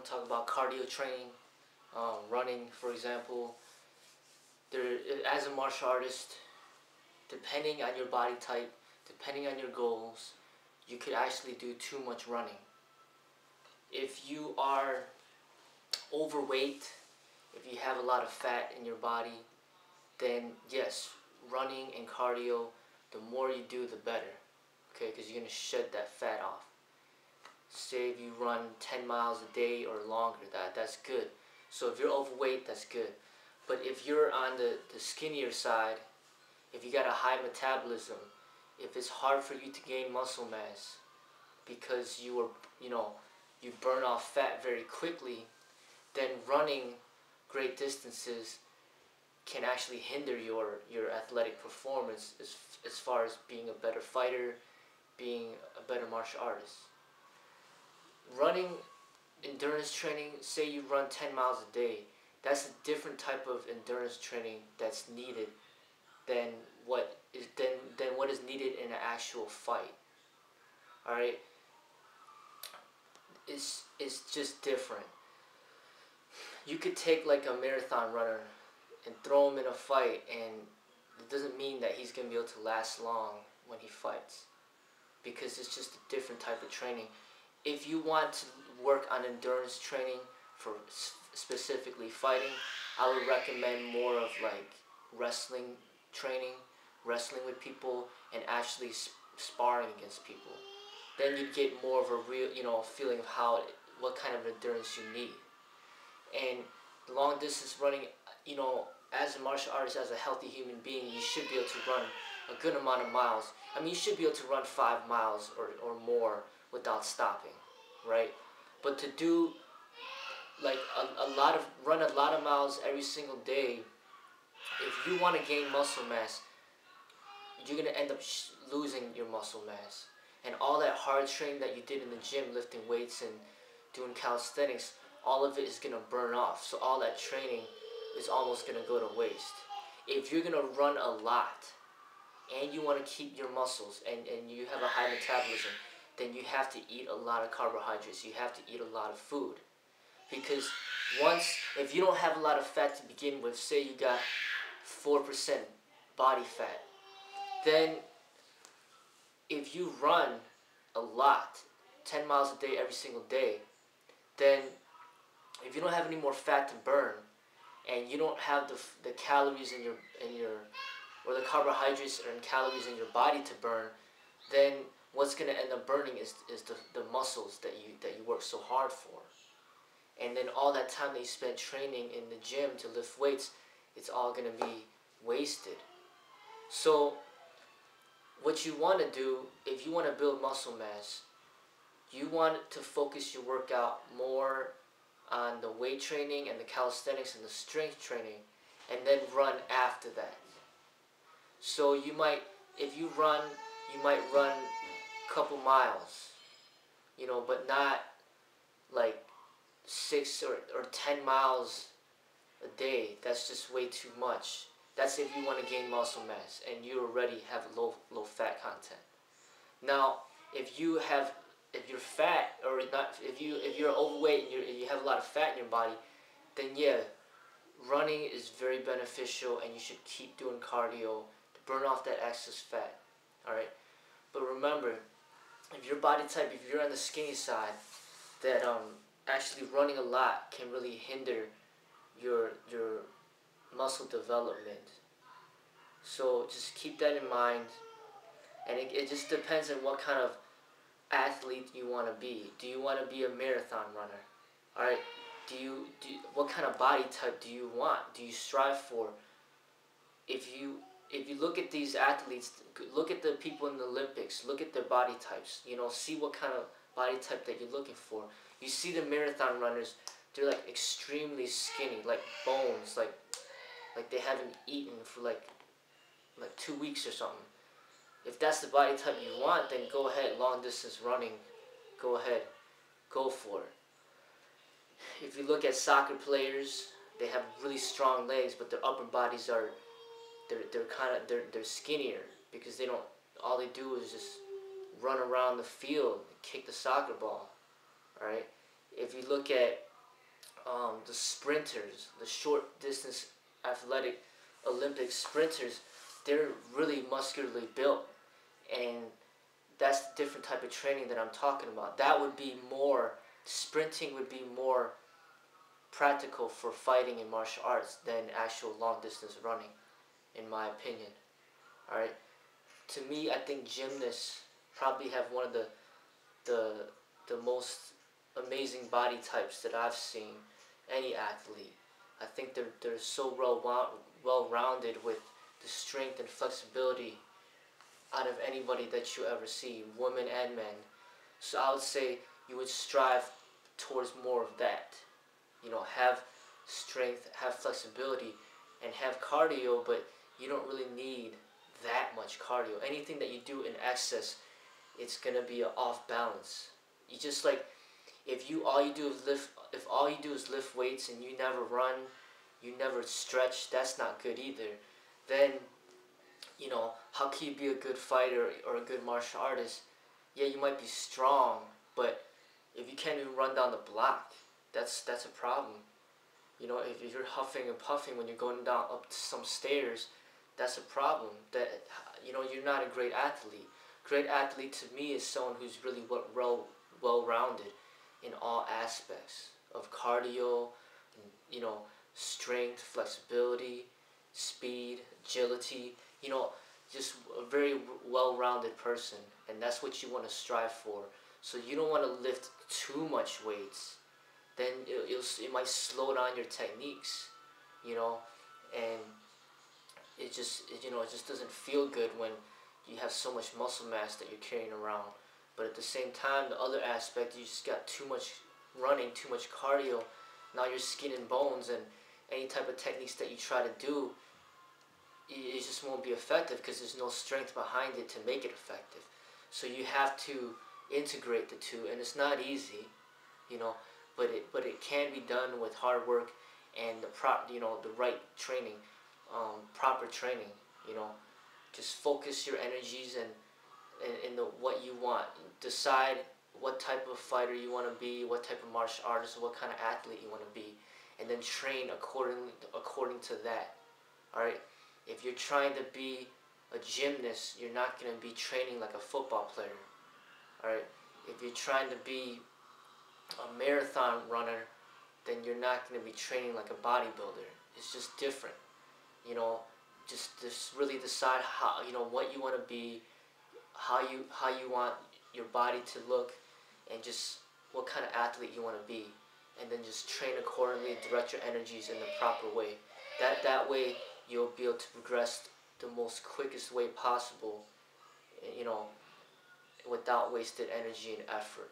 want to talk about cardio training, running, for example. There, as a martial artist, depending on your body type, depending on your goals, you could actually do too much running. If you are overweight, if you have a lot of fat in your body, then yes, running and cardio, the more you do, the better. Okay, because you're going to shed that fat off. Say if you run 10 miles a day or longer, that's good. So if you're overweight, that's good. But if you're on the skinnier side, if you got a high metabolism, if it's hard for you to gain muscle mass because you burn off fat very quickly, then running great distances can actually hinder your athletic performance as far as being a better fighter, being a better martial artist. Running endurance training, say you run 10 miles a day, that's a different type of endurance training that's needed than what is needed in an actual fight. Alright? It's just different. You could take like a marathon runner and throw him in a fight, and it doesn't mean that he's going to be able to last long when he fights, because it's just a different type of training. If you want to work on endurance training for specifically fighting, I would recommend more of like wrestling training, wrestling with people, and actually sparring against people. Then you'd get more of a real, feeling of what kind of endurance you need. And long distance running, as a martial artist, as a healthy human being, you should be able to run a good amount of miles. I mean, you should be able to run 5 miles or more without stopping, right? But to do like run a lot of miles every single day, if you want to gain muscle mass, you're going to end up losing your muscle mass. And all that hard training that you did in the gym, lifting weights and doing calisthenics, all of it is going to burn off. So all that training is almost going to go to waste. If you're going to run a lot and you want to keep your muscles and you have a high metabolism, then you have to eat a lot of carbohydrates. You have to eat a lot of food. Because if you don't have a lot of fat to begin with, say you got 4% body fat, then if you run a lot, 10 miles a day every single day, then if you don't have any more fat to burn, and you don't have the calories or the carbohydrates and calories in your body to burn, then what's going to end up burning is the muscles that you work so hard for. And then all that time that you spent training in the gym to lift weights, it's all going to be wasted. So what you want to do, if you want to build muscle mass, you want to focus your workout more on the weight training and the calisthenics and the strength training, and then run after that. So if you run, you might run a couple miles, but not like 6 or 10 miles a day. That's just way too much. That's if you want to gain muscle mass and you already have low fat content. Now, if you're fat or not, if you're overweight and you have a lot of fat in your body, then yeah, running is very beneficial, and you should keep doing cardio to burn off that excess fat. All right, but remember, if your body type, if you're on the skinny side, that actually running a lot can really hinder your muscle development. So just keep that in mind, and it just depends on what kind of athlete you want to be. Do you want to be a marathon runner? All right. What kind of body type do you want? Do you strive for? If you look at these athletes, look at the people in the Olympics, look at their body types. See what kind of body type that you're looking for. You see the marathon runners, they're like extremely skinny, like bones, like they haven't eaten for like 2 weeks or something. If that's the body type you want, then go ahead. Long distance running, go ahead, go for it. If you look at soccer players, they have really strong legs, but their upper bodies are they're skinnier, because all they do is just run around the field and kick the soccer ball. All right. If you look at the sprinters, the short distance athletic Olympic sprinters, they're really muscularly built, and that's the different type of training that I'm talking about. That would be more, sprinting would be more practical for fighting in martial arts than actual long distance running, in my opinion. Alright? To me, I think gymnasts probably have one of the the most amazing body types that I've seen any athlete. I think they're so well rounded with the strength and flexibility out of anybody that you ever see, women and men. So I would say you would strive towards more of that. You know, have strength, have flexibility, and have cardio, but you don't really need that much cardio. Anything that you do in excess, it's gonna be off balance. You just like, if all you do is lift weights and you never run, you never stretch, that's not good either. Then, you know, how can you be a good fighter or a good martial artist? Yeah, you might be strong, but if you can't even run down the block, that's a problem. You know, if you're huffing and puffing when you're going down up some stairs, that's a problem. That, you know, you're not a great athlete. Great athlete to me is someone who's really well rounded in all aspects of cardio, you know, strength, flexibility, speed, agility. You know, just a very well rounded person, and that's what you want to strive for. So you don't want to lift too much weights, then it might slow down your techniques, you know, and it just doesn't feel good when you have so much muscle mass that you're carrying around. But at the same time, the other aspect, you just got too much running, too much cardio. Now you're skin and bones, and any type of techniques that you try to do, it just won't be effective because there's no strength behind it to make it effective. So you have to integrate the two, and it's not easy, you know, but it can be done with hard work and the right training, proper training. You know, just focus your energies and in what you want. Decide what type of fighter you want to be, what type of martial artist, what kind of athlete you want to be, and then train according to that. All right. If you're trying to be a gymnast, you're not going to be training like a football player. All right. If you're trying to be a marathon runner, then you're not going to be training like a bodybuilder. It's just different. You know, just really decide how, you know, what you want to be, how you want your body to look, and just what kind of athlete you want to be, and then just train accordingly, direct your energies in the proper way. That way you'll be able to progress the most quickest way possible, you know, without wasted energy and effort.